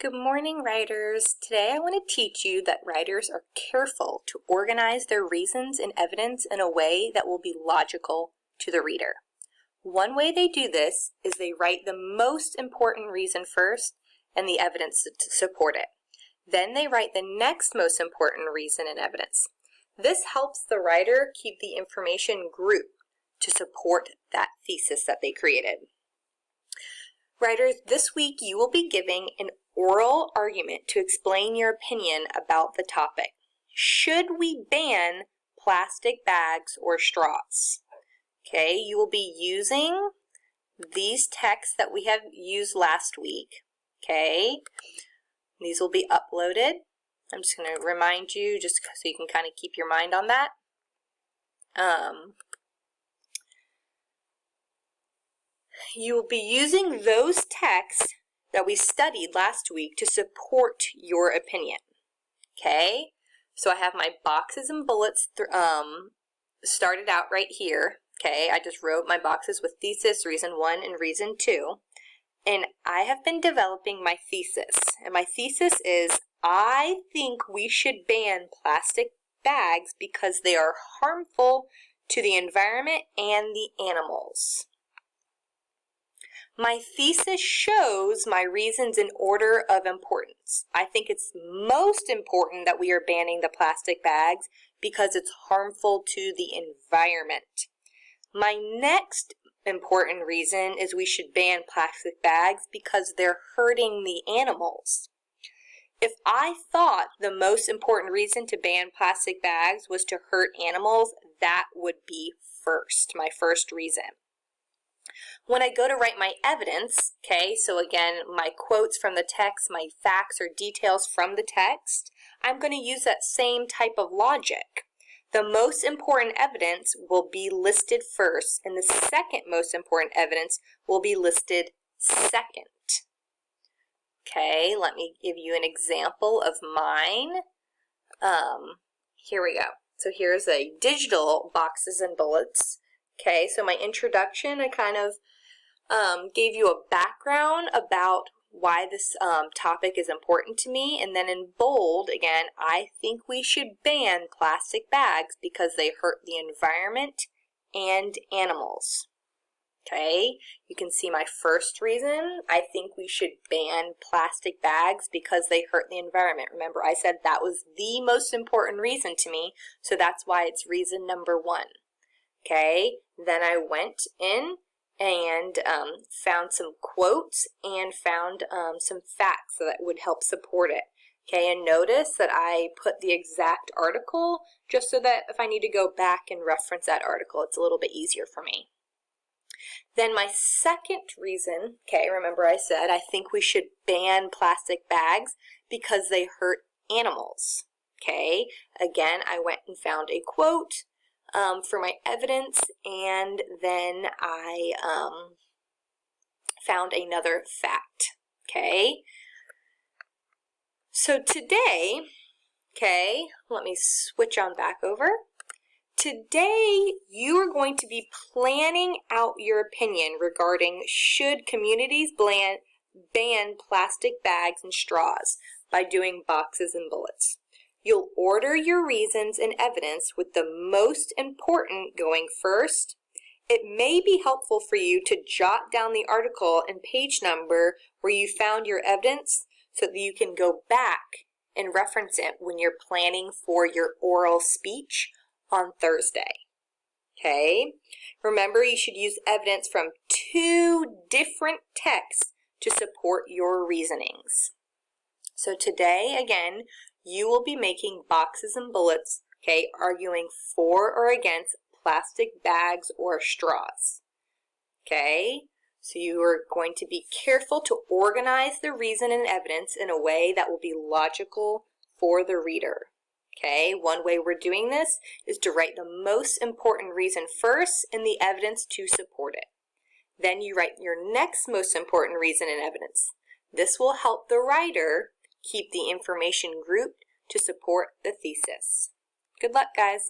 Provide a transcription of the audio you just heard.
Good morning, writers. Today I want to teach you that writers are careful to organize their reasons and evidence in a way that will be logical to the reader. One way they do this is they write the most important reason first and the evidence to support it. Then they write the next most important reason and evidence. This helps the writer keep the information grouped to support that thesis that they created. Writers, this week you will be giving an oral argument to explain your opinion about the topic. Should we ban plastic bags or straws? Okay, you will be using these texts that we have used last week. Okay, these will be uploaded. I'm just going to remind you just so you can kind of keep your mind on that. You will be using those texts that we studied last week to support your opinion. Okay, so I have my boxes and bullets started out right here. Okay, I just wrote my boxes with thesis, reason 1, and reason 2. And I have been developing my thesis. And my thesis is, I think we should ban plastic bags because they are harmful to the environment and the animals. My thesis shows my reasons in order of importance. I think it's most important that we are banning the plastic bags because it's harmful to the environment. My next important reason is we should ban plastic bags because they're hurting the animals. If I thought the most important reason to ban plastic bags was to hurt animals, that would be my first reason. When I go to write my evidence, okay, so again, my quotes from the text, my facts or details from the text, I'm going to use that same type of logic. The most important evidence will be listed first, and the second most important evidence will be listed second. Okay, let me give you an example of mine. Here we go. So here's a digital boxes and bullets. Okay, so my introduction, I kind of gave you a background about why this topic is important to me. And then in bold, again, I think we should ban plastic bags because they hurt the environment and animals. Okay, you can see my first reason. I think we should ban plastic bags because they hurt the environment. Remember, I said that was the most important reason to me, so that's why it's reason number 1. Okay, then I went in and found some quotes and found some facts that would help support it. Okay, and notice that I put the exact article just so that if I need to go back and reference that article, it's a little bit easier for me. Then my second reason, okay, remember I said I think we should ban plastic bags because they hurt animals. Okay, again, I went and found a quote for my evidence, and then I found another fact. Okay, so today, okay, let me switch on back over. Today, you are going to be planning out your opinion regarding should communities ban plastic bags and straws by doing boxes and bullets. You'll order your reasons and evidence with the most important going first. It may be helpful for you to jot down the article and page number where you found your evidence so that you can go back and reference it when you're planning for your oral speech on Thursday. Okay? Remember, you should use evidence from 2 different texts to support your reasonings. So today, again, you will be making boxes and bullets, okay, arguing for or against plastic bags or straws. Okay, so you are going to be careful to organize the reason and evidence in a way that will be logical for the reader. Okay, one way we're doing this is to write the most important reason first and the evidence to support it. Then you write your next most important reason and evidence. This will help the writer keep the information grouped to support the thesis. Good luck, guys.